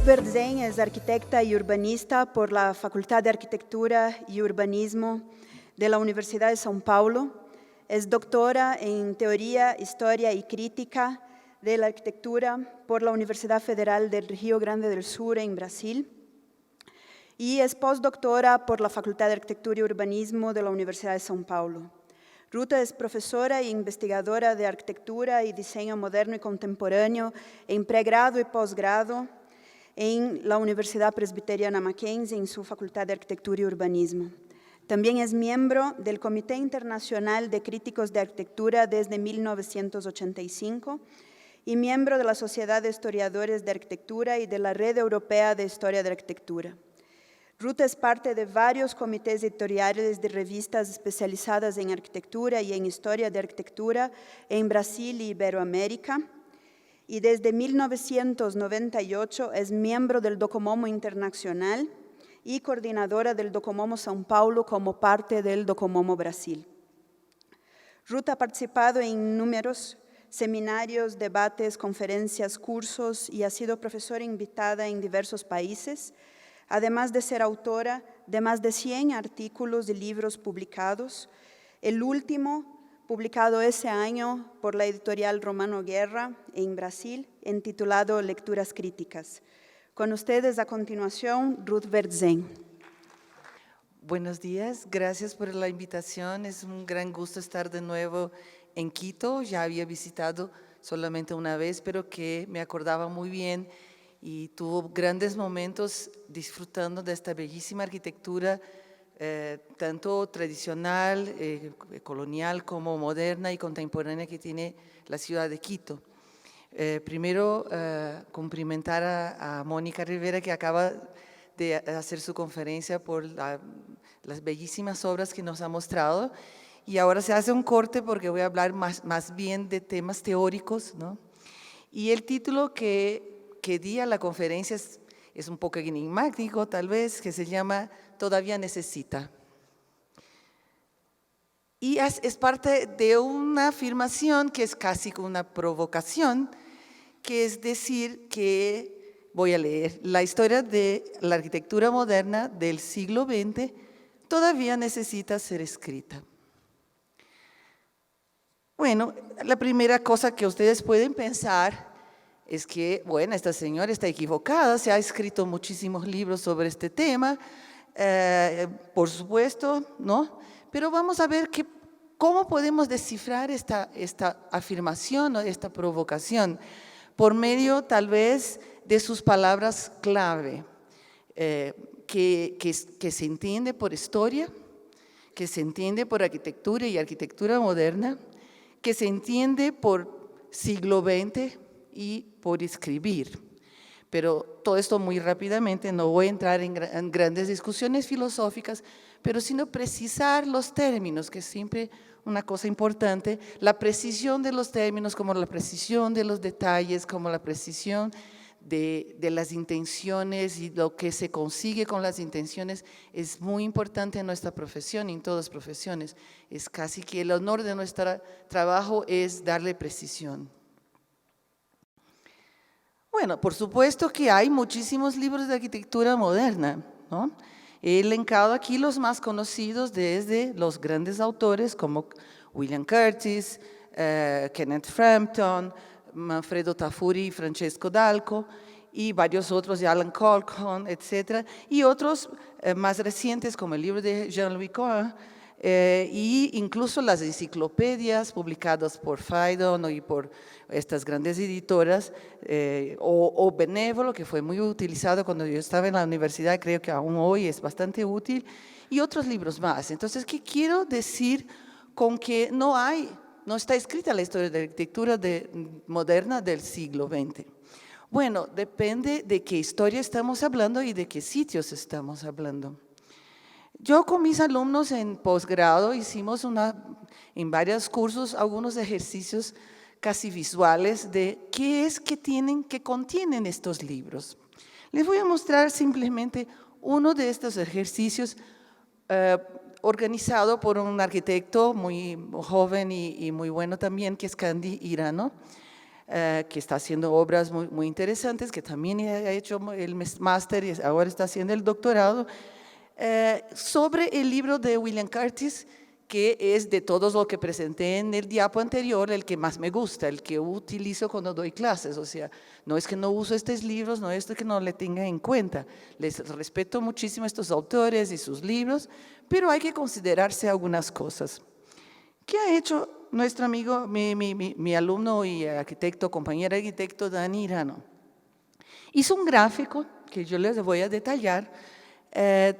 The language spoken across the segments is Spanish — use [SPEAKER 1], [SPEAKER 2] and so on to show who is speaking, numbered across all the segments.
[SPEAKER 1] Ruth Verdzén es arquitecta y urbanista por la Facultad de Arquitectura y Urbanismo de la Universidad de São Paulo. Es doctora en Teoría, Historia y Crítica de la Arquitectura por la Universidad Federal del Río Grande del Sur en Brasil. Y es postdoctora por la Facultad de Arquitectura y Urbanismo de la Universidad de São Paulo. Ruth es profesora e investigadora de arquitectura y diseño moderno y contemporáneo en pregrado y posgrado en la Universidad Presbiteriana Mackenzie en su Facultad de Arquitectura y Urbanismo. También es miembro del Comité Internacional de Críticos de Arquitectura desde 1985 y miembro de la Sociedad de Historiadores de Arquitectura y de la Red Europea de Historia de Arquitectura. Ruth es parte de varios comités editoriales de revistas especializadas en arquitectura y en historia de arquitectura en Brasil y Iberoamérica, y desde 1998 es miembro del Docomomo Internacional y coordinadora del Docomomo São Paulo como parte del Docomomo Brasil. Ruth ha participado en numerosos seminarios, debates, conferencias, cursos y ha sido profesora invitada en diversos países, además de ser autora de más de 100 artículos y libros publicados, el último publicado ese año por la editorial Romano Guerra en Brasil, intitulado Lecturas Críticas. Con ustedes a continuación, Ruth Verdzén.
[SPEAKER 2] Buenos días, gracias por la invitación. Es un gran gusto estar de nuevo en Quito. Ya había visitado solamente una vez, pero que me acordaba muy bien y tuvo grandes momentos disfrutando de esta bellísima arquitectura, tanto tradicional, colonial, como moderna y contemporánea que tiene la ciudad de Quito. Primero, cumplimentar a Mónica Rivera, que acaba de hacer su conferencia por las bellísimas obras que nos ha mostrado. Y ahora se hace un corte porque voy a hablar más bien de temas teóricos, ¿no? Y el título que di a la conferencia es un poco enigmático, tal vez, que se llama Todavía necesita. Y es parte de una afirmación que es casi como una provocación, que es decir que, voy a leer, la historia de la arquitectura moderna del siglo XX todavía necesita ser escrita. Bueno, la primera cosa que ustedes pueden pensar es que, bueno, esta señora está equivocada, se ha escrito muchísimos libros sobre este tema, por supuesto, ¿no? Pero vamos a ver cómo podemos descifrar esta afirmación o esta provocación por medio, tal vez, de sus palabras clave, que se entiende por historia, que se entiende por arquitectura y arquitectura moderna, que se entiende por siglo XX y por escribir. Pero todo esto muy rápidamente, no voy a entrar en grandes discusiones filosóficas, pero sino precisar los términos, que es siempre una cosa importante, la precisión de los términos, como la precisión de los detalles, como la precisión de las intenciones y lo que se consigue con las intenciones es muy importante en nuestra profesión y en todas las profesiones. Es casi que el honor de nuestro trabajo es darle precisión. Bueno, por supuesto que hay muchísimos libros de arquitectura moderna, ¿no? He elencado aquí los más conocidos desde los grandes autores como William Curtis, Kenneth Frampton, Manfredo Tafuri y Francesco Dalco, y varios otros de Alan Colquhoun, etc. Y otros más recientes como el libro de Jean-Louis Cohen, y incluso las enciclopedias publicadas por Phaidon y por estas grandes editoras, o Benévolo, que fue muy utilizado cuando yo estaba en la universidad, creo que aún hoy es bastante útil, y otros libros más. Entonces, ¿qué quiero decir con que no está escrita la historia de la arquitectura moderna del siglo XX? Bueno, depende de qué historia estamos hablando y de qué sitios estamos hablando. Yo con mis alumnos en posgrado hicimos en varios cursos algunos ejercicios casi visuales de qué es que contienen estos libros. Les voy a mostrar simplemente uno de estos ejercicios organizado por un arquitecto muy joven y muy bueno también, que es Candy Irano. que está haciendo obras muy, muy interesantes, que también ha hecho el máster y ahora está haciendo el doctorado, sobre el libro de William Curtis, que es de todos los que presenté en el diapo anterior, el que más me gusta, el que utilizo cuando doy clases. O sea, no es que no uso estos libros, no es que no le tenga en cuenta. Les respeto muchísimo a estos autores y sus libros, pero hay que considerarse algunas cosas. ¿Qué ha hecho nuestro amigo, mi alumno y arquitecto, compañero arquitecto Dani Irano? Hizo un gráfico que yo les voy a detallar,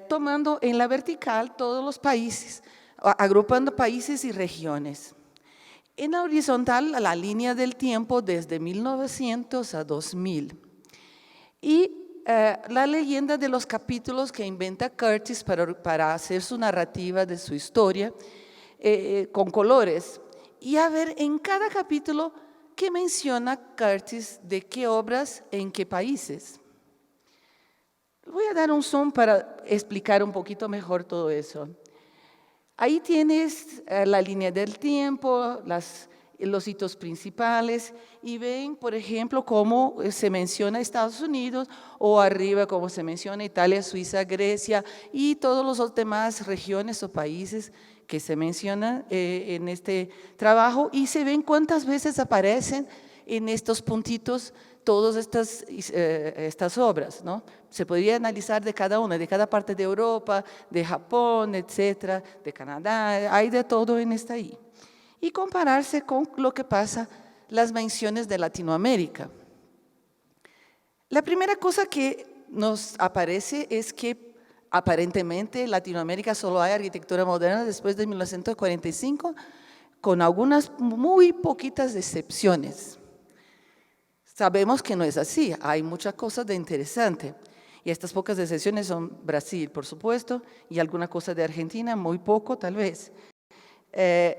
[SPEAKER 2] tomando en la vertical todos los países, agrupando países y regiones. En la horizontal, la línea del tiempo desde 1900 a 2000. Y la leyenda de los capítulos que inventa Curtis para hacer su narrativa de su historia, con colores. Y a ver en cada capítulo qué menciona Curtis, de qué obras, en qué países. Voy a dar un zoom para explicar un poquito mejor todo eso. Ahí tienes la línea del tiempo, los hitos principales, y ven, por ejemplo, cómo se menciona Estados Unidos, o arriba cómo se menciona Italia, Suiza, Grecia, y todas las demás regiones o países que se mencionan en este trabajo, y se ven cuántas veces aparecen en estos puntitos todas estas obras, ¿no? Se podría analizar de cada una, de cada parte de Europa, de Japón, etcétera, de Canadá, hay de todo en esta ahí. Y compararse con lo que pasa, las menciones de Latinoamérica. La primera cosa que nos aparece es que aparentemente en Latinoamérica solo hay arquitectura moderna después de 1945, con algunas muy poquitas excepciones. Sabemos que no es así, hay muchas cosas de interesante. Y estas pocas excepciones son Brasil, por supuesto, y alguna cosa de Argentina, muy poco tal vez.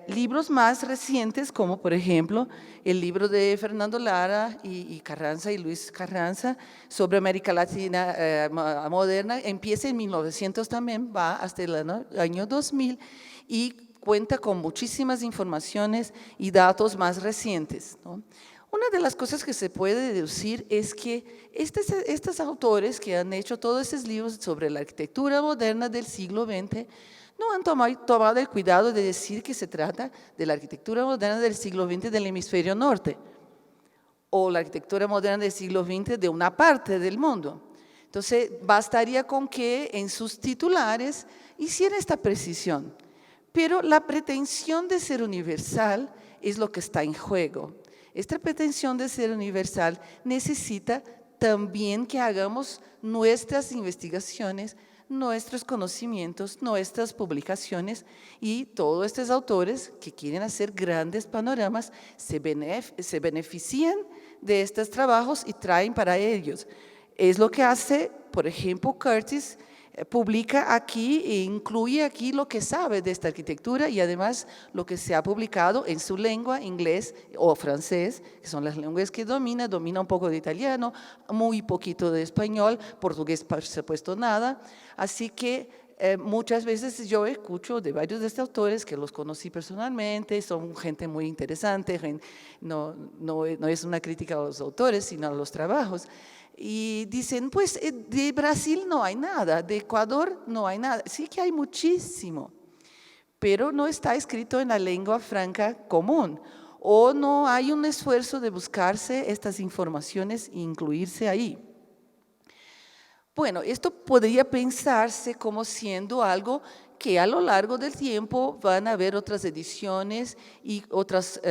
[SPEAKER 2] Libros más recientes, como por ejemplo el libro de Fernando Lara y Carranza y Luis Carranza sobre América Latina moderna, empieza en 1900 también, va hasta el año 2000 y cuenta con muchísimas informaciones y datos más recientes, ¿no? Una de las cosas que se puede deducir es que estos autores que han hecho todos estos libros sobre la arquitectura moderna del siglo XX no han tomado el cuidado de decir que se trata de la arquitectura moderna del siglo XX del hemisferio norte o la arquitectura moderna del siglo XX de una parte del mundo. Entonces, bastaría con que en sus titulares hiciera esta precisión. Pero la pretensión de ser universal es lo que está en juego. Esta pretensión de ser universal necesita también que hagamos nuestras investigaciones, nuestros conocimientos, nuestras publicaciones, y todos estos autores que quieren hacer grandes panoramas se benefician de estos trabajos y traen para ellos. Es lo que hace, por ejemplo, Curtis. Publica aquí e incluye aquí lo que sabe de esta arquitectura y además lo que se ha publicado en su lengua, inglés o francés, que son las lenguas que domina un poco de italiano, muy poquito de español, portugués por supuesto nada. Así que muchas veces yo escucho de varios de estos autores que los conocí personalmente, son gente muy interesante, no es una crítica a los autores, sino a los trabajos. Y dicen, pues de Brasil no hay nada, de Ecuador no hay nada. Sí que hay muchísimo, pero no está escrito en la lengua franca común, o no hay un esfuerzo de buscarse estas informaciones e incluirse ahí. Bueno, esto podría pensarse como siendo algo que a lo largo del tiempo van a haber otras ediciones y otros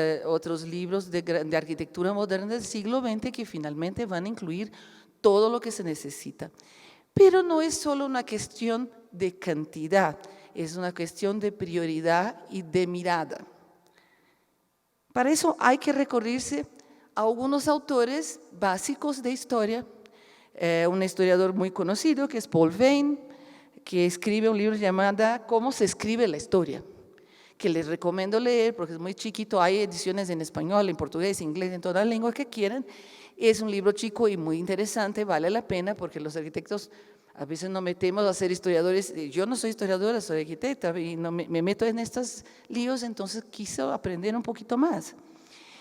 [SPEAKER 2] libros de arquitectura moderna del siglo XX que finalmente van a incluir todo lo que se necesita. Pero no es solo una cuestión de cantidad, es una cuestión de prioridad y de mirada. Para eso hay que recurrirse a algunos autores básicos de historia, un historiador muy conocido que es Paul Veyne, que escribe un libro llamado ¿Cómo se escribe la historia?, que les recomiendo leer porque es muy chiquito, hay ediciones en español, en portugués, inglés, en toda la lengua que quieran. Es un libro chico y muy interesante, vale la pena porque los arquitectos a veces nos metemos a ser historiadores. Yo no soy historiadora, soy arquitecta y no me meto en estos líos, entonces quise aprender un poquito más.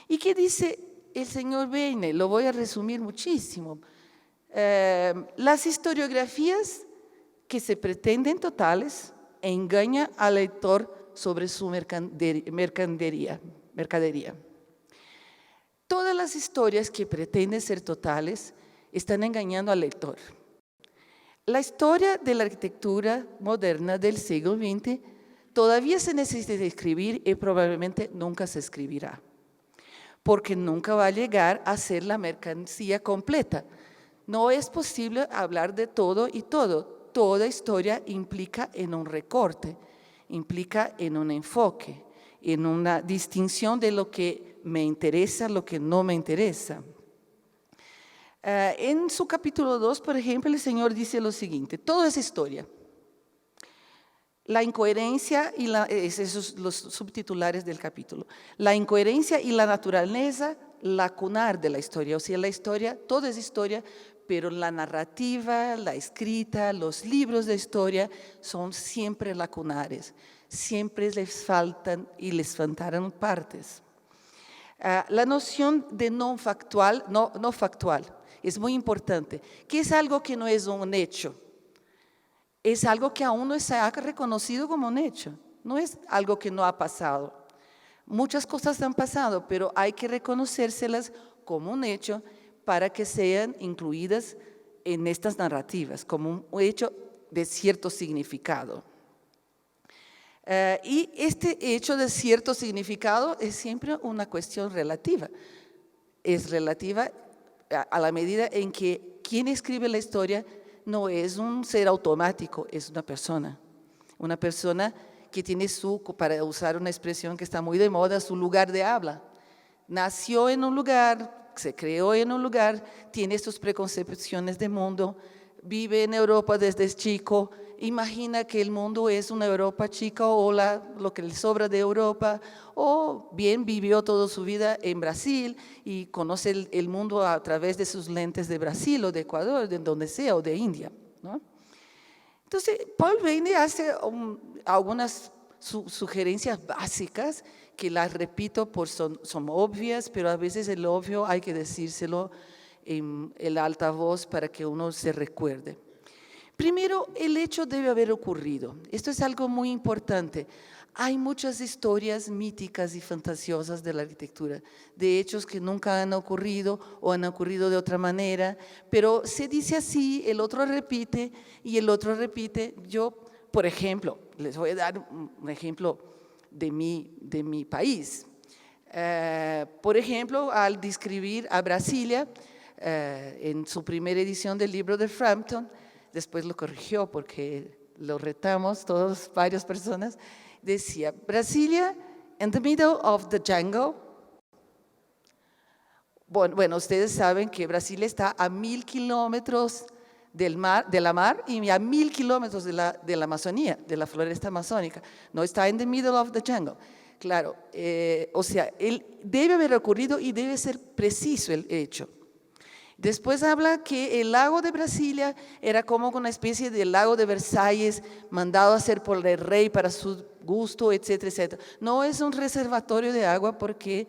[SPEAKER 2] ¿Y qué dice el señor Veyne, lo voy a resumir muchísimo. Las historiografías que se pretenden totales engañan al lector sobre su mercadería. Todas las historias que pretenden ser totales están engañando al lector. La historia de la arquitectura moderna del siglo XX todavía se necesita escribir y probablemente nunca se escribirá, porque nunca va a llegar a ser la mercancía completa. No es posible hablar de todo y todo. Toda historia implica en un recorte, implica en un enfoque, en una distinción de lo que me interesa, lo que no me interesa. En su capítulo 2, por ejemplo, el Señor dice lo siguiente: todo es historia. La incoherencia y esos los subtitulares del capítulo. La incoherencia y la naturaleza lacunar de la historia. O sea, la historia, todo es historia, pero la narrativa, la escrita, los libros de historia son siempre lacunares. Siempre les faltan y les faltaron partes. La noción de no factual es muy importante. ¿Qué es algo que no es un hecho? Es algo que aún no se ha reconocido como un hecho. No es algo que no ha pasado. Muchas cosas han pasado, pero hay que reconocérselas como un hecho para que sean incluidas en estas narrativas, como un hecho de cierto significado. Y este hecho de cierto significado es siempre una cuestión relativa. Es relativa a la medida en que quien escribe la historia no es un ser automático, es una persona que tiene para usar una expresión que está muy de moda, su lugar de habla. Nació en un lugar, se creó en un lugar, tiene sus preconcepciones de mundo, vive en Europa desde chico, imagina que el mundo es una Europa chica o lo que le sobra de Europa, o bien vivió toda su vida en Brasil y conoce el mundo a través de sus lentes de Brasil o de Ecuador, de donde sea, o de India, ¿no? Entonces, Paul Veyne hace algunas sugerencias básicas que las repito, son obvias, pero a veces el obvio hay que decírselo en el altavoz para que uno se recuerde. Primero, el hecho debe haber ocurrido. Esto es algo muy importante. Hay muchas historias míticas y fantasiosas de la arquitectura, de hechos que nunca han ocurrido o han ocurrido de otra manera, pero se dice así, el otro repite y el otro repite. Yo, por ejemplo, les voy a dar un ejemplo de mi país. Por ejemplo, al describir a Brasilia, en su primera edición del libro de Frampton, después lo corrigió porque lo retamos todos, varias personas, decía, Brasilia in the middle of the jungle. Bueno, ustedes saben que Brasilia está a 1000 kilómetros de la mar y a 1000 kilómetros de la Amazonía, de la floresta amazónica. No está in the middle of the jungle. Claro, o sea, él debe haber ocurrido y debe ser preciso el hecho. Después habla que el lago de Brasilia era como una especie de lago de Versalles, mandado a hacer por el rey para su gusto, etcétera, etcétera. No es un reservatorio de agua porque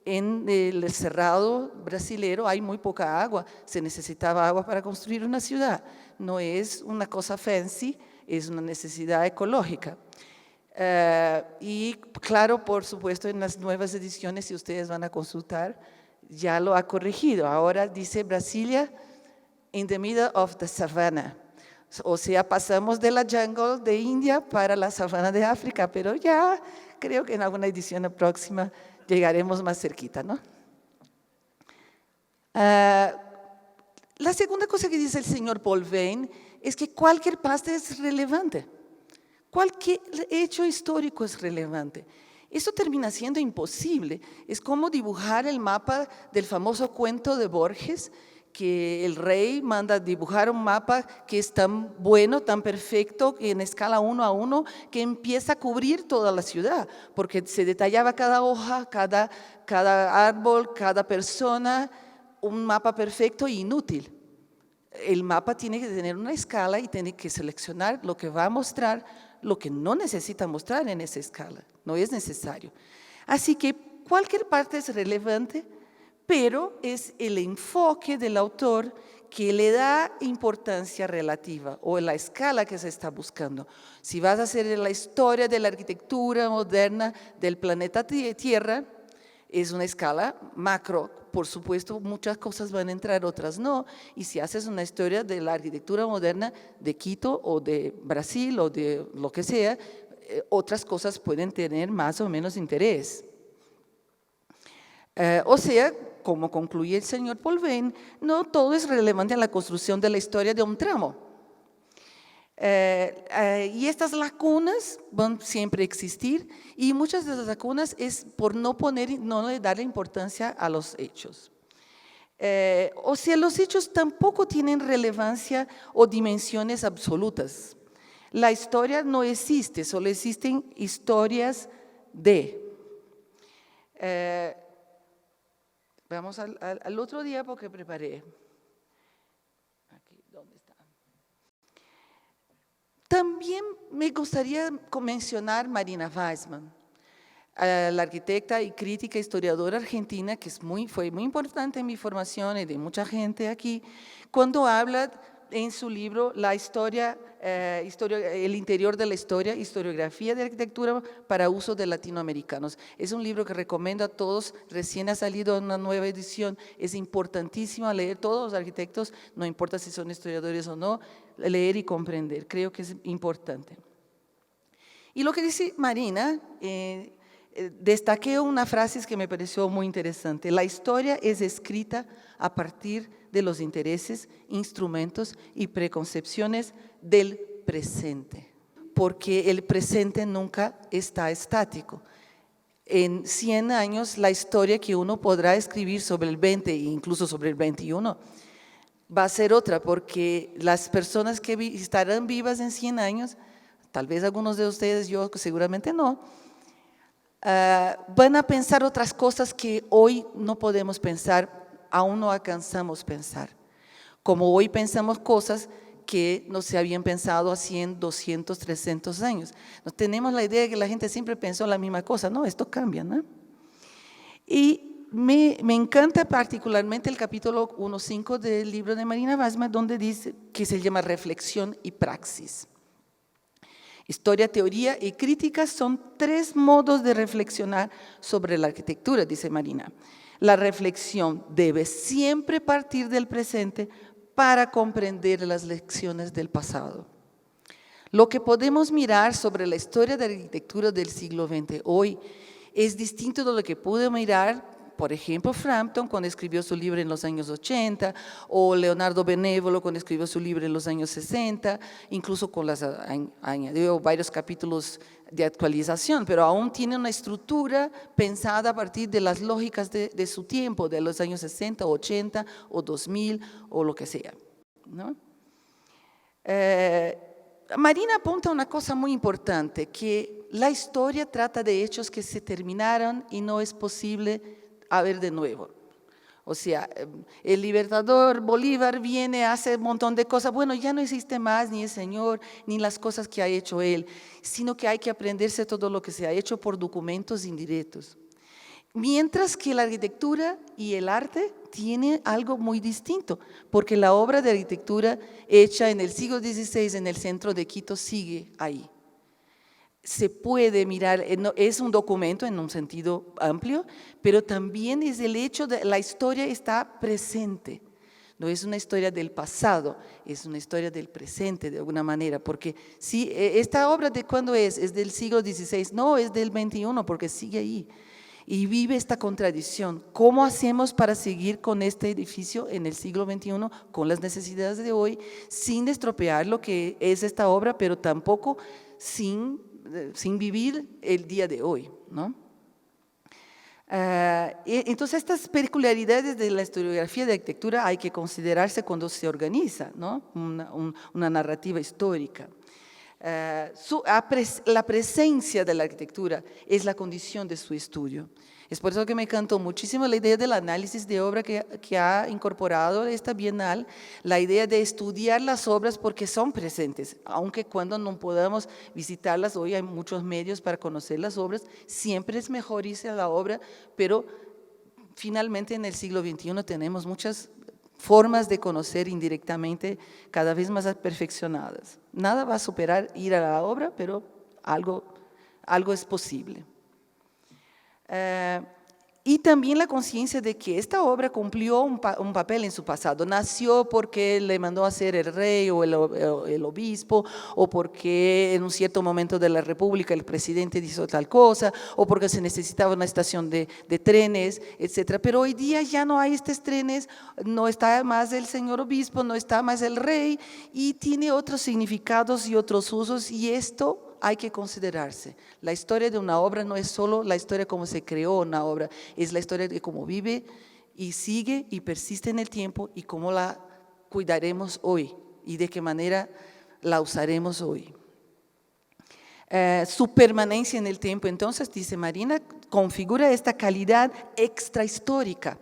[SPEAKER 2] en el cerrado brasilero hay muy poca agua. Se necesitaba agua para construir una ciudad. No es una cosa fancy, es una necesidad ecológica. Y claro, por supuesto, en las nuevas ediciones, si ustedes van a consultar, ya lo ha corregido. Ahora dice Brasilia in the middle of the savannah. O sea, pasamos de la jungle de India para la sabana de África, pero ya creo que en alguna edición próxima llegaremos más cerquita, ¿no? La segunda cosa que dice el señor Paul Veyne es que cualquier parte es relevante. Cualquier hecho histórico es relevante. Eso termina siendo imposible. Es como dibujar el mapa del famoso cuento de Borges, que el rey manda dibujar un mapa que es tan bueno, tan perfecto, en escala 1 a 1, que empieza a cubrir toda la ciudad, porque se detallaba cada hoja, cada árbol, cada persona, un mapa perfecto e inútil. El mapa tiene que tener una escala y tiene que seleccionar lo que va a mostrar, lo que no necesita mostrar en esa escala, no es necesario. Así que cualquier parte es relevante, pero es el enfoque del autor que le da importancia relativa o la escala que se está buscando. Si vas a hacer la historia de la arquitectura moderna del planeta Tierra, es una escala macro. Por supuesto, muchas cosas van a entrar, otras no. Y si haces una historia de la arquitectura moderna de Quito o de Brasil o de lo que sea, otras cosas pueden tener más o menos interés. O sea, como concluye el señor Polvain, no todo es relevante en la construcción de la historia de un tramo. Y estas lacunas van siempre a existir, y muchas de las lacunas es por no darle importancia a los hechos. O sea, los hechos tampoco tienen relevancia o dimensiones absolutas. La historia no existe, solo existen historias de. Vamos al otro día porque preparé. Aquí, ¿dónde está? También me gustaría mencionar Marina Weissman, la arquitecta y crítica historiadora argentina, que fue muy importante en mi formación y de mucha gente aquí, cuando habla en su libro La historia, el interior de la historia, historiografía de arquitectura para uso de latinoamericanos. Es un libro que recomiendo a todos, recién ha salido una nueva edición, es importantísimo leer, todos los arquitectos, no importa si son historiadores o no, leer y comprender, creo que es importante. Y lo que dice Marina, destaqué una frase que me pareció muy interesante: la historia es escrita a partir de los intereses, instrumentos y preconcepciones del presente, porque el presente nunca está estático. En 100 años, la historia que uno podrá escribir sobre el 20 e incluso sobre el 21 va a ser otra, porque las personas que estarán vivas en 100 años, tal vez algunos de ustedes, yo seguramente no, van a pensar otras cosas que hoy no podemos pensar, aún no alcanzamos a pensar. Como hoy pensamos cosas que no se habían pensado a 100, 200, 300 años. No tenemos la idea de que la gente siempre pensó la misma cosa. No, esto cambia, ¿no? Y me encanta particularmente el capítulo 1.5 del libro de Marina Weissman, donde dice que se llama Reflexión y Praxis. Historia, teoría y crítica son 3 modos de reflexionar sobre la arquitectura, dice Marina. La reflexión debe siempre partir del presente para comprender las lecciones del pasado. Lo que podemos mirar sobre la historia de la arquitectura del siglo XX hoy es distinto de lo que pude mirar, por ejemplo, Frampton cuando escribió su libro en los años 80, o Leonardo Benévolo cuando escribió su libro en los años 60, incluso con añadió varios capítulos de actualización, pero aún tiene una estructura pensada a partir de las lógicas de su tiempo, de los años 60, 80 o 2000 o lo que sea, ¿no? Marina apunta a una cosa muy importante, que la historia trata de hechos que se terminaron y no es posible haber de nuevo. O sea, el libertador Bolívar viene, hace un montón de cosas, bueno, ya no existe más ni el señor, ni las cosas que ha hecho él, sino que hay que aprenderse todo lo que se ha hecho por documentos indirectos. Mientras que la arquitectura y el arte tienen algo muy distinto, porque la obra de arquitectura hecha en el siglo XVI en el centro de Quito sigue ahí. Se puede mirar, es un documento en un sentido amplio, pero también es el hecho de la historia está presente. No es una historia del pasado, es una historia del presente de alguna manera, porque si esta obra de cuándo es del siglo XVI, no, es del XXI, porque sigue ahí. Y vive esta contradicción. ¿Cómo hacemos para seguir con este edificio en el siglo XXI, con las necesidades de hoy, sin estropear lo que es esta obra, pero tampoco sin vivir el día de hoy, ¿no? Entonces, estas peculiaridades de la historiografía de arquitectura hay que considerarse cuando se organiza, ¿no? Una narrativa histórica. La presencia de la arquitectura es la condición de su estudio. Es por eso que me encantó muchísimo la idea del análisis de obra que ha incorporado esta bienal, la idea de estudiar las obras porque son presentes, aunque cuando no podamos visitarlas, hoy hay muchos medios para conocer las obras, siempre es mejor irse a la obra, pero finalmente en el siglo XXI tenemos muchas formas de conocer indirectamente cada vez más perfeccionadas. Nada va a superar ir a la obra, pero algo es posible. Y también la conciencia de que esta obra cumplió un papel en su pasado. Nació porque le mandó a hacer el rey o el obispo, o porque en un cierto momento de la República el presidente hizo tal cosa, o porque se necesitaba una estación de trenes, etc. Pero hoy día ya no hay estos trenes, no está más el señor obispo, no está más el rey, y tiene otros significados y otros usos, y esto hay que considerarse. La historia de una obra no es solo la historia de cómo se creó una obra, es la historia de cómo vive y sigue y persiste en el tiempo y cómo la cuidaremos hoy y de qué manera la usaremos hoy. Su permanencia en el tiempo, entonces, dice Marina, configura esta calidad extrahistórica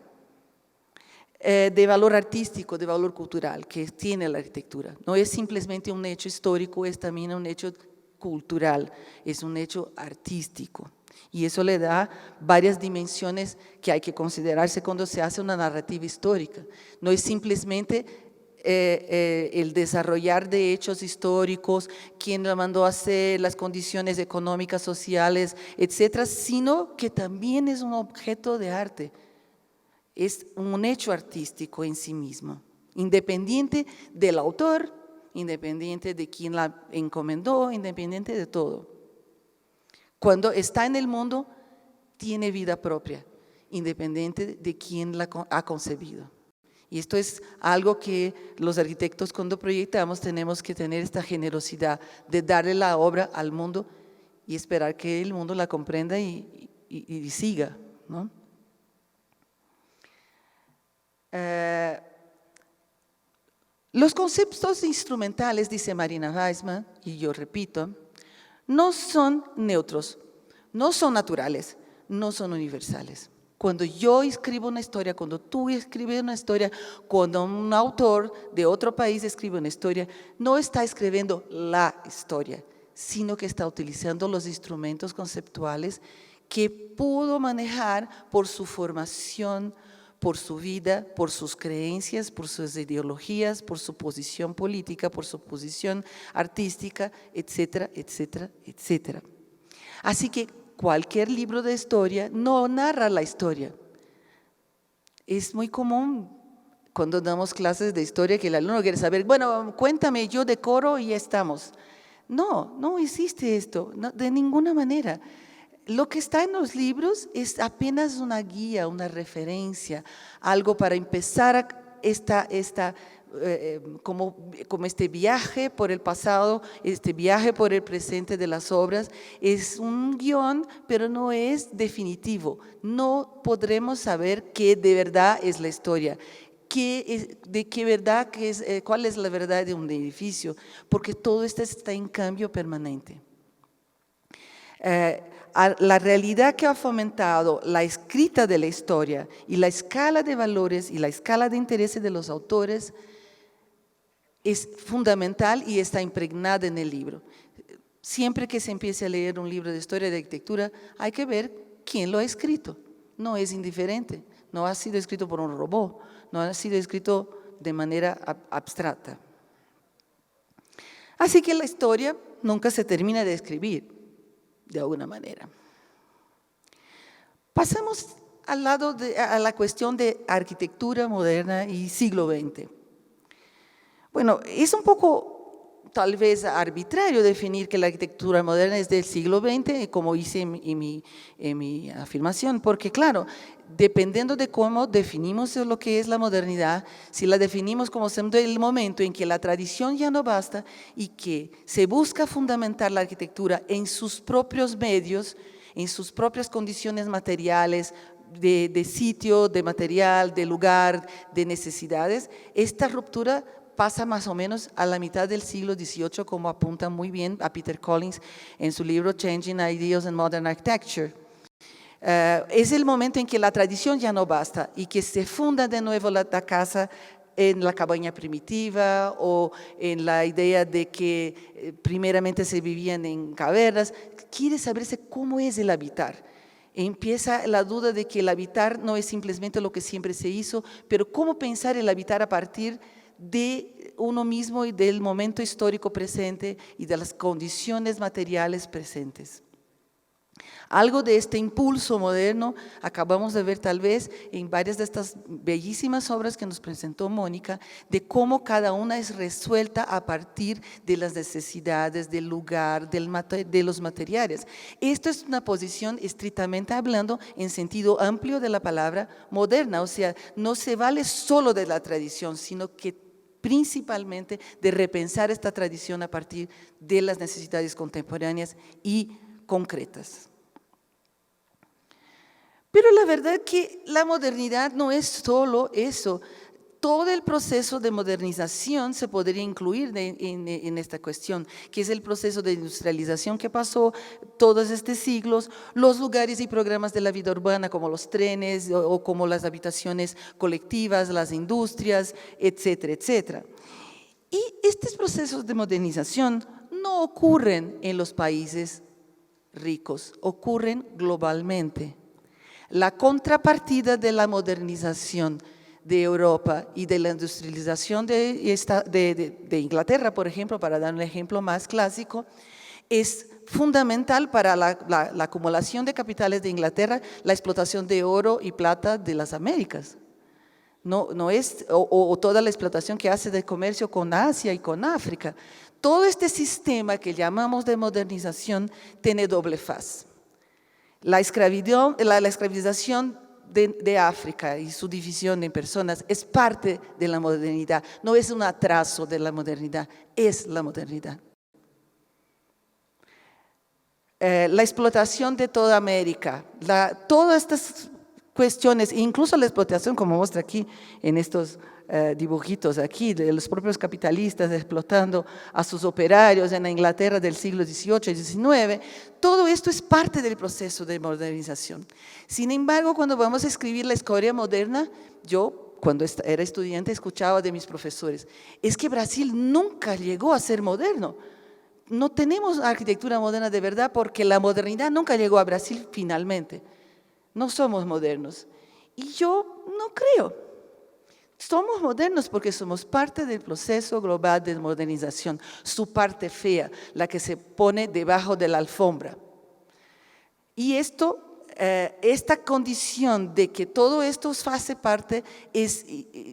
[SPEAKER 2] de valor artístico, de valor cultural que tiene la arquitectura. No es simplemente un hecho histórico, es también un hecho cultural, es un hecho artístico. Y eso le da varias dimensiones que hay que considerarse cuando se hace una narrativa histórica. No es simplemente el desarrollar de hechos históricos, quién lo mandó a hacer, las condiciones económicas, sociales, etcétera, sino que también es un objeto de arte. Es un hecho artístico en sí mismo, independiente del autor, independiente de quién la encomendó, independiente de todo. Cuando está en el mundo, tiene vida propia, independiente de quién la ha concebido. Y esto es algo que los arquitectos cuando proyectamos tenemos que tener esta generosidad de darle la obra al mundo y esperar que el mundo la comprenda y siga, ¿no? Los conceptos instrumentales, dice Marina Weissman, y yo repito, no son neutros, no son naturales, no son universales. Cuando yo escribo una historia, cuando tú escribes una historia, cuando un autor de otro país escribe una historia, no está escribiendo la historia, sino que está utilizando los instrumentos conceptuales que pudo manejar por su formación, por su vida, por sus creencias, por sus ideologías, por su posición política, por su posición artística, etcétera, etcétera, etcétera. Así que cualquier libro de historia no narra la historia. Es muy común cuando damos clases de historia que el alumno quiere saber, bueno, cuéntame, yo decoro y ya estamos. No, no existe esto, no, de ninguna manera. Lo que está en los libros es apenas una guía, una referencia, algo para empezar como este viaje por el pasado, este viaje por el presente de las obras. Es un guión, pero no es definitivo. No podremos saber qué de verdad es la historia. ¿Cuál es la verdad de un edificio? Porque todo esto está en cambio permanente. La realidad que ha fomentado la escrita de la historia y la escala de valores y la escala de intereses de los autores es fundamental y está impregnada en el libro. Siempre que se empiece a leer un libro de historia de arquitectura, hay que ver quién lo ha escrito. No es indiferente, no ha sido escrito por un robot, no ha sido escrito de manera abstracta. Así que la historia nunca se termina de escribir, de alguna manera. Pasamos a la cuestión de arquitectura moderna y siglo XX. Bueno, es un poco tal vez arbitrario definir que la arquitectura moderna es del siglo XX, como hice en mi afirmación, porque claro, dependiendo de cómo definimos lo que es la modernidad, si la definimos como siendo el momento en que la tradición ya no basta y que se busca fundamentar la arquitectura en sus propios medios, en sus propias condiciones materiales, de sitio, de material, de lugar, de necesidades, esta ruptura pasa más o menos a la mitad del siglo XVIII, como apunta muy bien a Peter Collins en su libro Changing Ideals in Modern Architecture. Es el momento en que la tradición ya no basta y que se funda de nuevo la casa en la cabaña primitiva o en la idea de que primeramente se vivían en cavernas. Quiere saberse cómo es el habitar. Empieza la duda de que el habitar no es simplemente lo que siempre se hizo, pero cómo pensar el habitar a partir de uno mismo y del momento histórico presente y de las condiciones materiales presentes. Algo de este impulso moderno acabamos de ver tal vez en varias de estas bellísimas obras que nos presentó Mónica, de cómo cada una es resuelta a partir de las necesidades, del lugar, de los materiales. Esto es una posición estrictamente hablando en sentido amplio de la palabra moderna, o sea, no se vale solo de la tradición, sino que principalmente de repensar esta tradición a partir de las necesidades contemporáneas y concretas. Pero la verdad que la modernidad no es solo eso. Todo el proceso de modernización se podría incluir en esta cuestión, que es el proceso de industrialización que pasó todos estos siglos, los lugares y programas de la vida urbana como los trenes o como las habitaciones colectivas, las industrias, etcétera, etcétera. Y estos procesos de modernización no ocurren en los países ricos, ocurren globalmente. La contrapartida de la modernización de Europa y de la industrialización de Inglaterra, por ejemplo, para dar un ejemplo más clásico, es fundamental para la acumulación de capitales de Inglaterra, la explotación de oro y plata de las Américas. No es, o toda la explotación que hace de comercio con Asia y con África. Todo este sistema que llamamos de modernización tiene doble faz. La esclavización de África y su división en personas es parte de la modernidad, no es un atraso de la modernidad, es la modernidad. La explotación de toda América, todas estas cuestiones, incluso la explotación como muestra aquí en estos dibujitos aquí, de los propios capitalistas explotando a sus operarios en la Inglaterra del siglo XVIII y XIX, todo esto es parte del proceso de modernización. Sin embargo, cuando vamos a escribir la historia moderna, yo cuando era estudiante escuchaba de mis profesores, es que Brasil nunca llegó a ser moderno. No tenemos arquitectura moderna de verdad porque la modernidad nunca llegó a Brasil finalmente. No somos modernos. Y yo no creo. Somos modernos porque somos parte del proceso global de modernización, su parte fea, la que se pone debajo de la alfombra. Y esta condición de que todo esto hace parte, es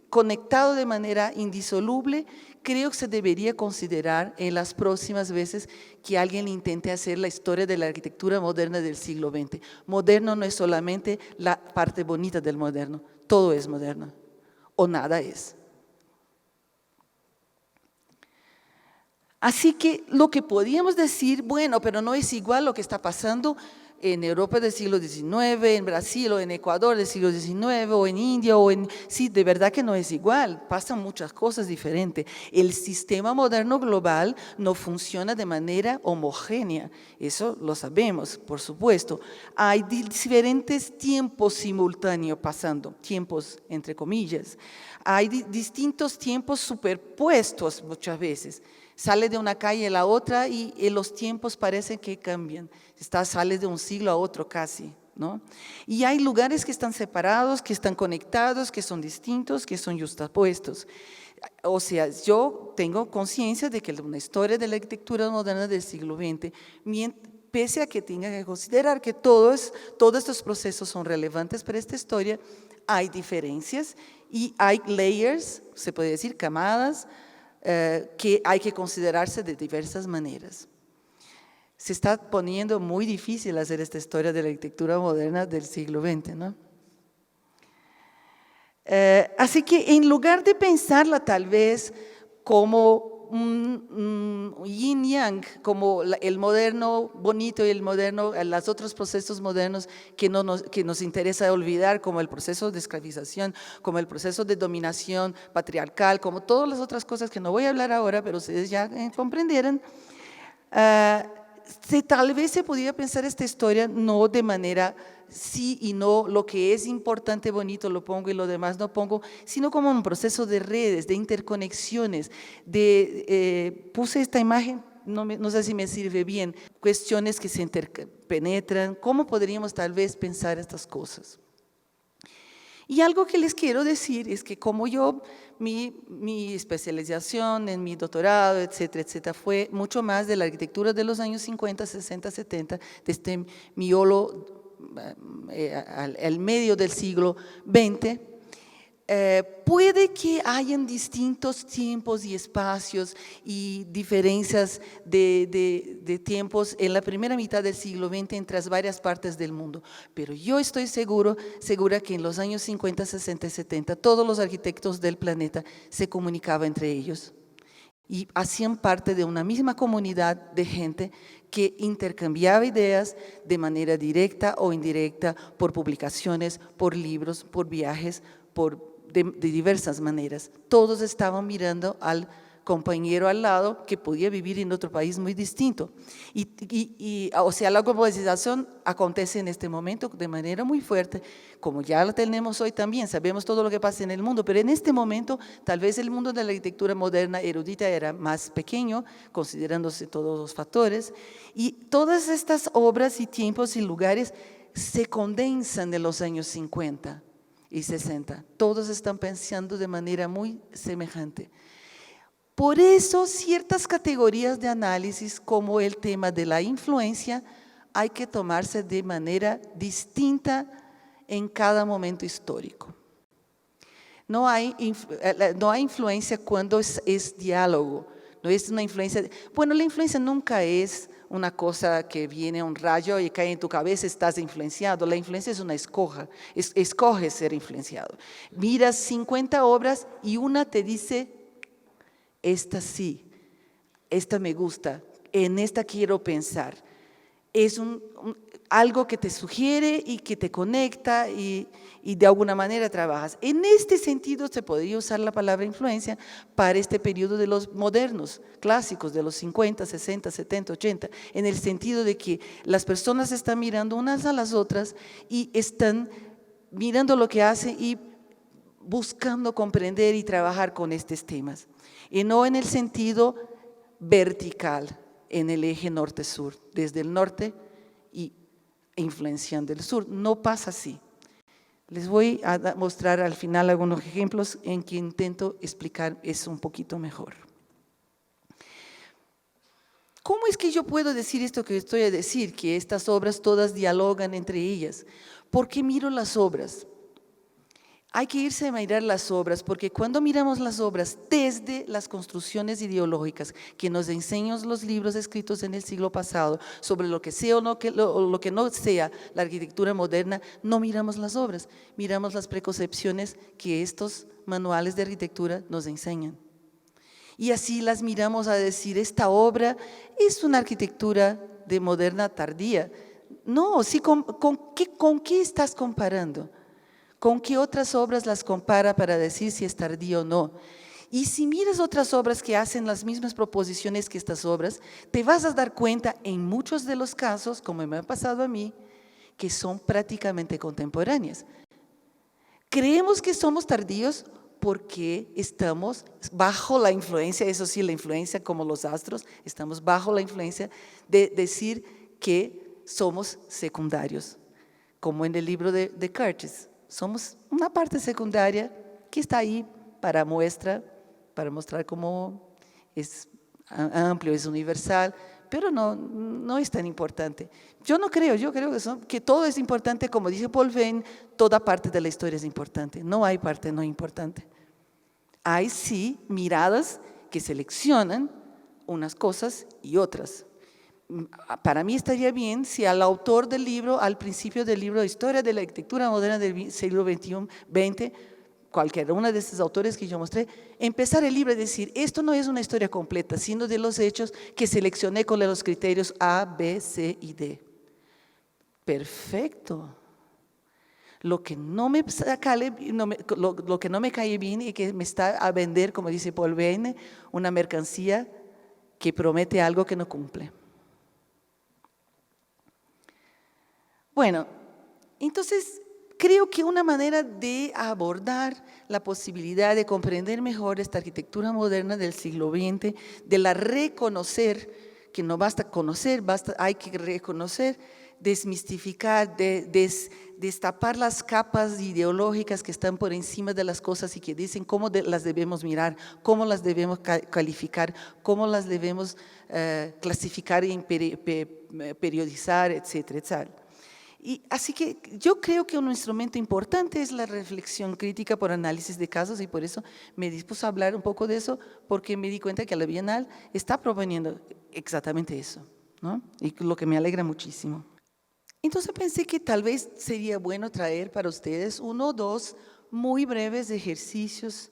[SPEAKER 2] conectado de manera indisoluble, creo que se debería considerar en las próximas veces que alguien intente hacer la historia de la arquitectura moderna del siglo XX. Moderno no es solamente la parte bonita del moderno, todo es moderno. O nada es. Así que lo que podíamos decir, bueno, pero no es igual lo que está pasando en Europa del siglo XIX, en Brasil o en Ecuador del siglo XIX o en India sí, de verdad que no es igual, pasan muchas cosas diferentes. El sistema moderno global no funciona de manera homogénea, eso lo sabemos, por supuesto. Hay diferentes tiempos simultáneos pasando, tiempos entre comillas. Hay distintos tiempos superpuestos muchas veces. Sale de una calle a la otra y los tiempos parecen que cambian. Sale de un siglo a otro casi, ¿no? Y hay lugares que están separados, que están conectados, que son distintos, que son justapuestos. O sea, yo tengo conciencia de que una historia de la arquitectura moderna del siglo XX, pese a que tenga que considerar que todos estos procesos son relevantes para esta historia, hay diferencias y hay layers, se puede decir camadas, que hay que considerarse de diversas maneras. Se está poniendo muy difícil hacer esta historia de la arquitectura moderna del siglo XX, ¿no? Así que en lugar de pensarla tal vez como un yin-yang, como el moderno bonito y el moderno, los otros procesos modernos que nos interesa olvidar, como el proceso de esclavización, como el proceso de dominación patriarcal, como todas las otras cosas que no voy a hablar ahora, pero ustedes ya comprendieron, tal vez se podría pensar esta historia no de manera sí y no, lo que es importante, bonito, lo pongo y lo demás no pongo, sino como un proceso de redes, de interconexiones. Puse esta imagen no sé si me sirve bien, cuestiones que se interpenetran, cómo podríamos tal vez pensar estas cosas. Y algo que les quiero decir es que como yo, mi especialización en mi doctorado, etcétera, etcétera, fue mucho más de la arquitectura de los años 50, 60, 70, desde Miolo al medio del siglo XX, puede que hayan distintos tiempos y espacios y diferencias de tiempos en la primera mitad del siglo XX entre varias partes del mundo, pero yo estoy segura que en los años 50, 60 y 70 todos los arquitectos del planeta se comunicaban entre ellos y hacían parte de una misma comunidad de gente que intercambiaba ideas de manera directa o indirecta por publicaciones, por libros, por viajes, de diversas maneras. Todos estaban mirando al compañero al lado que podía vivir en otro país muy distinto. O sea, la globalización acontece en este momento de manera muy fuerte, como ya la tenemos hoy también, sabemos todo lo que pasa en el mundo, pero en este momento tal vez el mundo de la arquitectura moderna erudita era más pequeño, considerándose todos los factores, y todas estas obras y tiempos y lugares se condensan de los años 50 y 60. Todos están pensando de manera muy semejante. Por eso, ciertas categorías de análisis, como el tema de la influencia, hay que tomarse de manera distinta en cada momento histórico. No hay influencia cuando es diálogo, no es una influencia. Bueno, la influencia nunca es una cosa que viene un rayo y cae en tu cabeza, estás influenciado. La influencia es una escoges ser influenciado. Miras 50 obras y una te dice, esta sí, esta me gusta, en esta quiero pensar. Es algo que te sugiere y que te conecta y de alguna manera trabajas. En este sentido se podría usar la palabra influencia para este periodo de los modernos, clásicos, de los 50, 60, 70, 80, en el sentido de que las personas están mirando unas a las otras y están mirando lo que hacen y buscando comprender y trabajar con estos temas. Y no en el sentido vertical, en el eje norte-sur, desde el norte y influenciando el sur. No pasa así. Les voy a mostrar al final algunos ejemplos en que intento explicar eso un poquito mejor. ¿Cómo es que yo puedo decir esto que estoy a decir? Que estas obras todas dialogan entre ellas. ¿Por qué miro las obras? Hay que irse a mirar las obras, porque cuando miramos las obras desde las construcciones ideológicas que nos enseñan los libros escritos en el siglo pasado sobre lo que sea o lo que no sea la arquitectura moderna, no miramos las obras, miramos las preconcepciones que estos manuales de arquitectura nos enseñan. Y así las miramos a decir, esta obra es una arquitectura de moderna tardía. No, sí, ¿con qué estás comparando? ¿Con qué otras obras las compara para decir si es tardío o no? Y si miras otras obras que hacen las mismas proposiciones que estas obras, te vas a dar cuenta en muchos de los casos, como me ha pasado a mí, que son prácticamente contemporáneas. Creemos que somos tardíos porque estamos bajo la influencia, eso sí, la influencia como los astros, estamos bajo la influencia de decir que somos secundarios, como en el libro de Curtis. Somos una parte secundaria que está ahí para mostrar cómo es amplio, es universal, pero no es tan importante. Yo creo que todo es importante, como dice Paul Veyne, toda parte de la historia es importante, no hay parte no importante. Hay sí miradas que seleccionan unas cosas y otras. Para mí estaría bien si al autor del libro, al principio del libro Historia de la Arquitectura Moderna del siglo XX, cualquiera uno de estos autores que yo mostré, empezar el libro y decir, esto no es una historia completa, sino de los hechos que seleccioné con los criterios A, B, C y D. Perfecto. Lo que no me cae bien y que me está a vender, como dice Paul Veyne, una mercancía que promete algo que no cumple. Bueno, entonces creo que una manera de abordar la posibilidad de comprender mejor esta arquitectura moderna del siglo XX, de la reconocer que no basta conocer, hay que reconocer, desmistificar, destapar las capas ideológicas que están por encima de las cosas y que dicen cómo las debemos mirar, cómo las debemos calificar, cómo las debemos clasificar y periodizar, etcétera, etcétera. Y así que yo creo que un instrumento importante es la reflexión crítica por análisis de casos y por eso me dispuse a hablar un poco de eso, porque me di cuenta que la Bienal está proponiendo exactamente eso, ¿no? Y lo que me alegra muchísimo. Entonces pensé que tal vez sería bueno traer para ustedes 1 o 2 muy breves ejercicios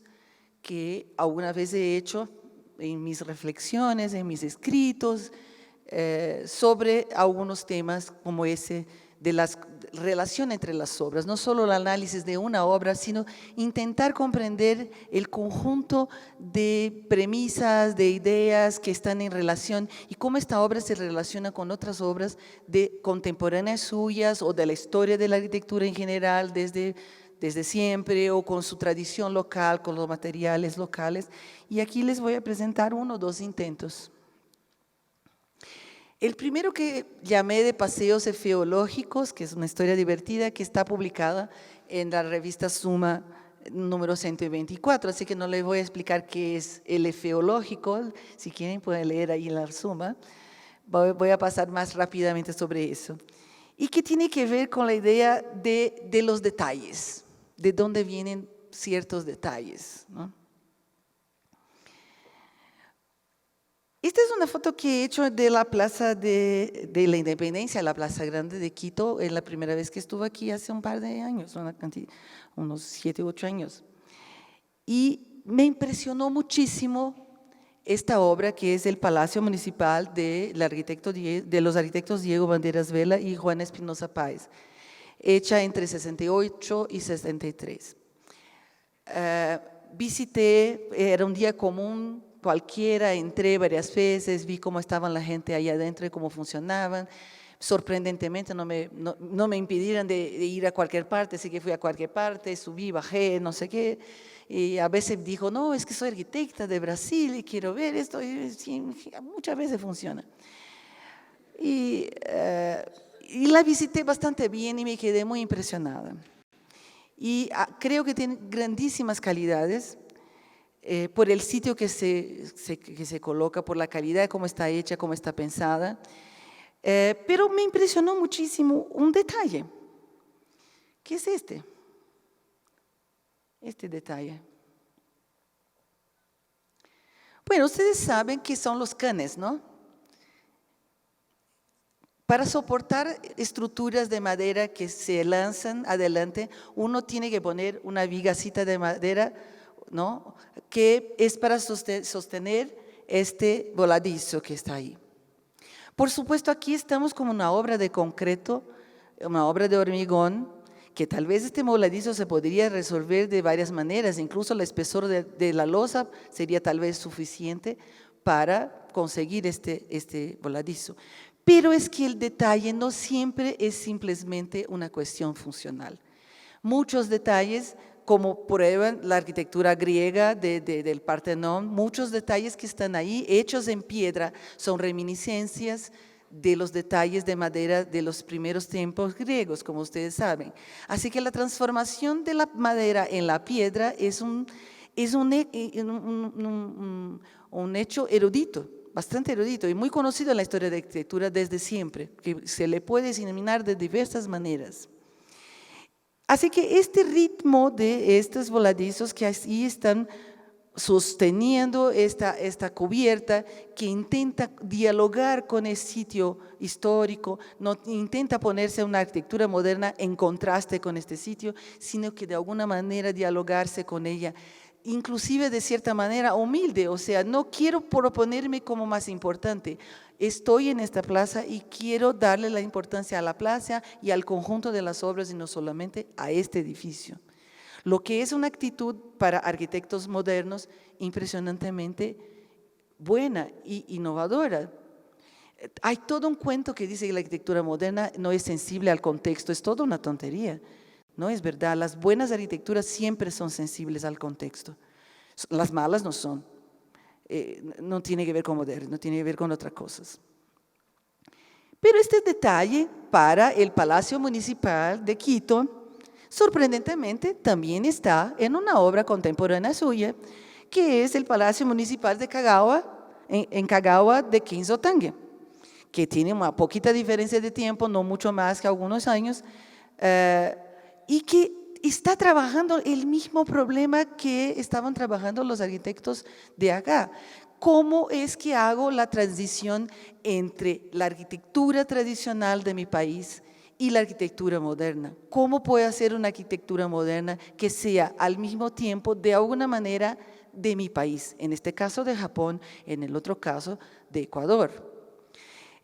[SPEAKER 2] que alguna vez he hecho en mis reflexiones, en mis escritos, sobre algunos temas como ese de la relación entre las obras, no solo el análisis de una obra, sino intentar comprender el conjunto de premisas, de ideas que están en relación y cómo esta obra se relaciona con otras obras contemporáneas suyas o de la historia de la arquitectura en general desde siempre o con su tradición local, con los materiales locales. Y aquí les voy a presentar 1 o 2 intentos. El primero que llamé de Paseos Efeológicos, que es una historia divertida que está publicada en la revista Suma número 124, así que no les voy a explicar qué es el efeológico, si quieren pueden leer ahí en la Suma, voy a pasar más rápidamente sobre eso. Y que tiene que ver con la idea de los detalles, de dónde vienen ciertos detalles, ¿no? Esta es una foto que he hecho de la Plaza de la Independencia, la Plaza Grande de Quito, es la primera vez que estuve aquí hace un par de años, unos 7 u 8 años. Y me impresionó muchísimo esta obra que es el Palacio Municipal de los arquitectos Diego Banderas Vela y Juan Espinosa Páez, hecha entre 68 y 63. Visité, era un día común, cualquiera, entré varias veces, vi cómo estaban la gente ahí adentro y cómo funcionaban. Sorprendentemente no me impidieron de ir a cualquier parte, así que fui a cualquier parte, subí, bajé, no sé qué. Y a veces dijo, no, es que soy arquitecta de Brasil y quiero ver esto. Y sí, muchas veces funciona. Y la visité bastante bien y me quedé muy impresionada. Y creo que tiene grandísimas calidades. Por el sitio que se coloca, por la calidad de cómo está hecha, cómo está pensada. Pero me impresionó muchísimo un detalle. ¿Qué es este? Este detalle. Bueno, ustedes saben que son los canes, ¿no? Para soportar estructuras de madera que se lanzan adelante, uno tiene que poner una vigacita de madera, ¿no? Que es para sostener este voladizo que está ahí. Por supuesto, aquí estamos como una obra de concreto, una obra de hormigón, que tal vez este voladizo se podría resolver de varias maneras, incluso el espesor de la losa sería tal vez suficiente para conseguir este voladizo. Pero es que el detalle no siempre es simplemente una cuestión funcional. Muchos detalles, como prueban la arquitectura griega del Partenón, muchos detalles que están ahí hechos en piedra son reminiscencias de los detalles de madera de los primeros tiempos griegos, como ustedes saben. Así que la transformación de la madera en la piedra es un hecho erudito, bastante erudito y muy conocido en la historia de la arquitectura desde siempre, que se le puede examinar de diversas maneras. Así que este ritmo de estos voladizos que así están sosteniendo esta cubierta que intenta dialogar con el sitio histórico, no intenta ponerse una arquitectura moderna en contraste con este sitio, sino que de alguna manera dialogarse con ella, inclusive de cierta manera humilde, o sea, no quiero proponerme como más importante, estoy en esta plaza y quiero darle la importancia a la plaza y al conjunto de las obras y no solamente a este edificio. Lo que es una actitud para arquitectos modernos impresionantemente buena e innovadora. Hay todo un cuento que dice que la arquitectura moderna no es sensible al contexto, es toda una tontería. No es verdad, las buenas arquitecturas siempre son sensibles al contexto, las malas no son. no tiene que ver con moderno, tiene que ver con otras cosas. Pero este detalle para el Palacio Municipal de Quito, sorprendentemente, también está en una obra contemporánea suya, que es el Palacio Municipal de Cagua, en Cagua de Quinzotangue, que tiene una poquita diferencia de tiempo, no mucho más que algunos años, y que está trabajando el mismo problema que estaban trabajando los arquitectos de acá. ¿Cómo es que hago la transición entre la arquitectura tradicional de mi país y la arquitectura moderna? ¿Cómo puedo hacer una arquitectura moderna que sea al mismo tiempo, de alguna manera, de mi país? En este caso de Japón, en el otro caso de Ecuador.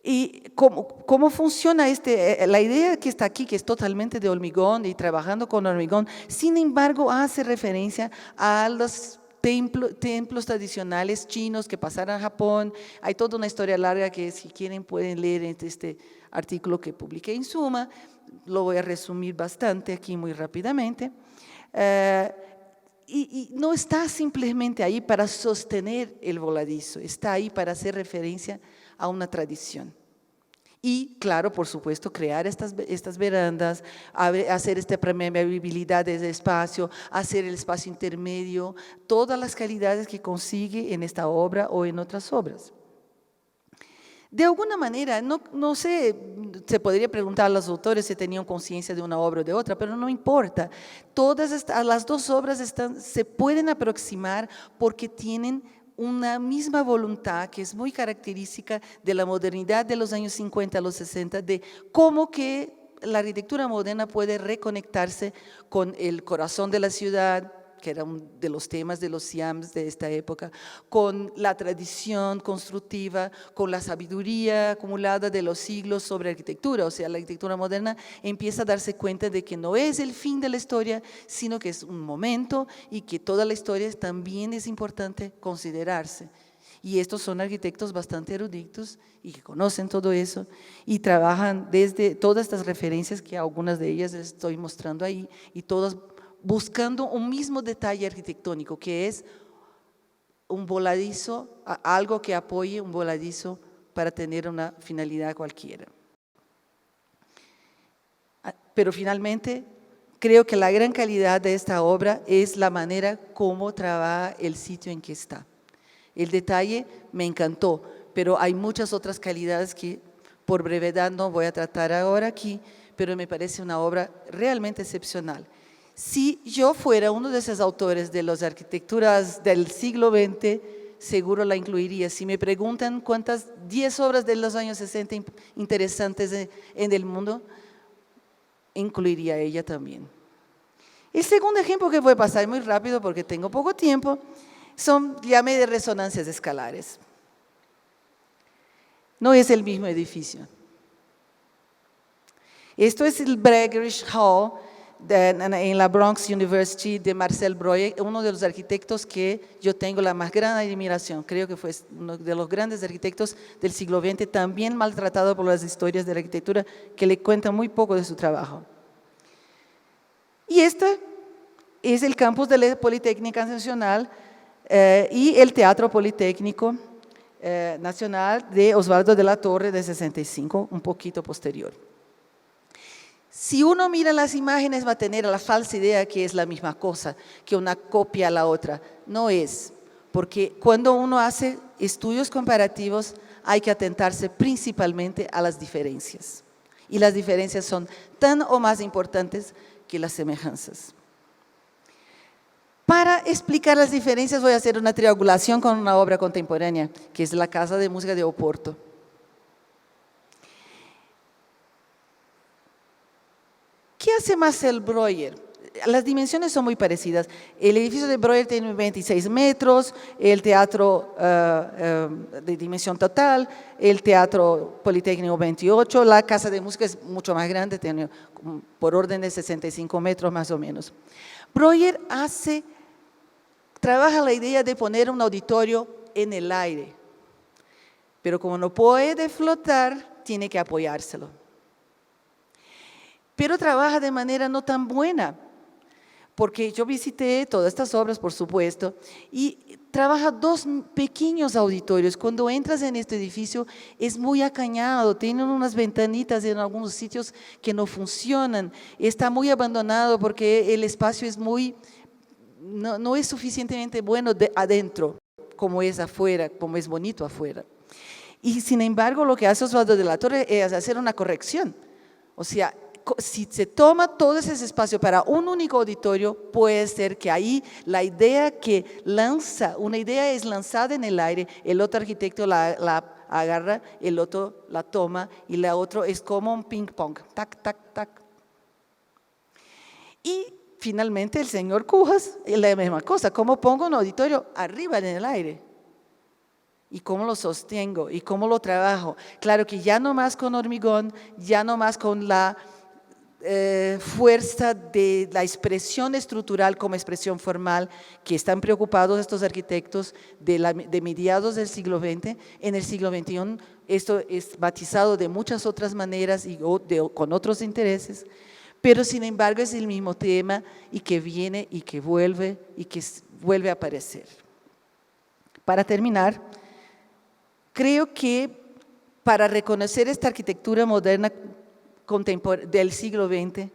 [SPEAKER 2] ¿Y cómo funciona la idea que está aquí, que es totalmente de hormigón y trabajando con hormigón, sin embargo hace referencia a los templos tradicionales chinos que pasaron a Japón? Hay toda una historia larga que si quieren pueden leer en este artículo que publiqué en Suma, lo voy a resumir bastante aquí muy rápidamente. Y no está simplemente ahí para sostener el voladizo, está ahí para hacer referencia a una tradición. Y claro, por supuesto, crear estas verandas, hacer esta permeabilidad de espacio, hacer el espacio intermedio, todas las calidades que consigue en esta obra o en otras obras. De alguna manera, no sé, se podría preguntar a los autores si tenían conciencia de una obra o de otra, pero no importa. Las dos obras se pueden aproximar porque tienen una misma voluntad que es muy característica de la modernidad de los años 50 a los 60, de cómo que la arquitectura moderna puede reconectarse con el corazón de la ciudad, que era uno de los temas de los Siams de esta época, con la tradición constructiva, con la sabiduría acumulada de los siglos sobre arquitectura. O sea, la arquitectura moderna empieza a darse cuenta de que no es el fin de la historia, sino que es un momento y que toda la historia también es importante considerarse. Y estos son arquitectos bastante eruditos y que conocen todo eso y trabajan desde todas estas referencias que algunas de ellas les estoy mostrando ahí y todas buscando un mismo detalle arquitectónico, que es un voladizo, algo que apoye un voladizo para tener una finalidad cualquiera. Pero finalmente, creo que la gran calidad de esta obra es la manera como trabaja el sitio en que está. El detalle me encantó, pero hay muchas otras calidades que por brevedad no voy a tratar ahora aquí, pero me parece una obra realmente excepcional. Si yo fuera uno de esos autores de las arquitecturas del siglo XX, seguro la incluiría. Si me preguntan cuántas 10 obras de los años 60 interesantes en el mundo, incluiría ella también. El segundo ejemplo que voy a pasar muy rápido porque tengo poco tiempo, llamé de resonancias escalares. No es el mismo edificio. Esto es el Breguet Hall en la Bronx University de Marcel Breuer, uno de los arquitectos que yo tengo la más gran admiración. Creo que fue uno de los grandes arquitectos del siglo XX, también maltratado por las historias de la arquitectura que le cuentan muy poco de su trabajo. Y este es el campus de la Politécnica Nacional y el Teatro Politécnico Nacional de Osvaldo de la Torre de 65, un poquito posterior. Si uno mira las imágenes va a tener la falsa idea que es la misma cosa, que una copia a la otra. No es, porque cuando uno hace estudios comparativos hay que atentarse principalmente a las diferencias. Y las diferencias son tan o más importantes que las semejanzas. Para explicar las diferencias voy a hacer una triangulación con una obra contemporánea, que es la Casa de Música de Oporto. ¿Qué hace Marcel Breuer? Las dimensiones son muy parecidas. El edificio de Breuer tiene 26 metros, el teatro de dimensión total, el teatro Politécnico 28, la casa de música es mucho más grande, tiene por orden de 65 metros más o menos. Breuer trabaja la idea de poner un auditorio en el aire, pero como no puede flotar, tiene que apoyárselo. Pero trabaja de manera no tan buena, porque yo visité todas estas obras, por supuesto, y trabaja dos pequeños auditorios. Cuando entras en este edificio es muy acañado, tienen unas ventanitas en algunos sitios que no funcionan, está muy abandonado porque el espacio es no es suficientemente bueno adentro como es afuera, como es bonito afuera. Y sin embargo, lo que hace Osvaldo de la Torre es hacer una corrección. O sea, si se toma todo ese espacio para un único auditorio, puede ser que ahí la idea que lanza, una idea es lanzada en el aire, el otro arquitecto la agarra, el otro la toma y la otra es como un ping pong, tac, tac, tac. Y finalmente el señor Cujas, la misma cosa, ¿cómo pongo un auditorio arriba en el aire? ¿Y cómo lo sostengo? ¿Y cómo lo trabajo? Claro que ya no más con hormigón, ya no más con la fuerza de la expresión estructural como expresión formal, que están preocupados estos arquitectos de mediados del siglo XX. En el siglo XXI esto es matizado de muchas otras maneras y con otros intereses, pero sin embargo es el mismo tema y que viene y que vuelve a aparecer. Para terminar, creo que para reconocer esta arquitectura moderna del siglo XX,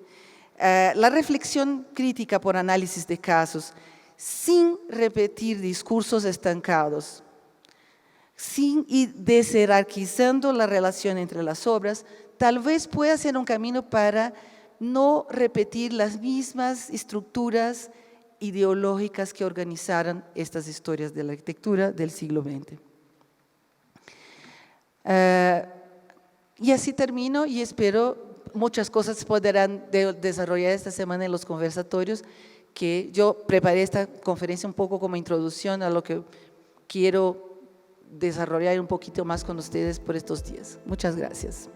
[SPEAKER 2] la reflexión crítica por análisis de casos, sin repetir discursos estancados, sin ir desjerarquizando la relación entre las obras, tal vez pueda ser un camino para no repetir las mismas estructuras ideológicas que organizaron estas historias de la arquitectura del siglo XX. Y así termino y espero muchas cosas podrán desarrollar esta semana en los conversatorios, que yo preparé esta conferencia un poco como introducción a lo que quiero desarrollar un poquito más con ustedes por estos días. Muchas gracias.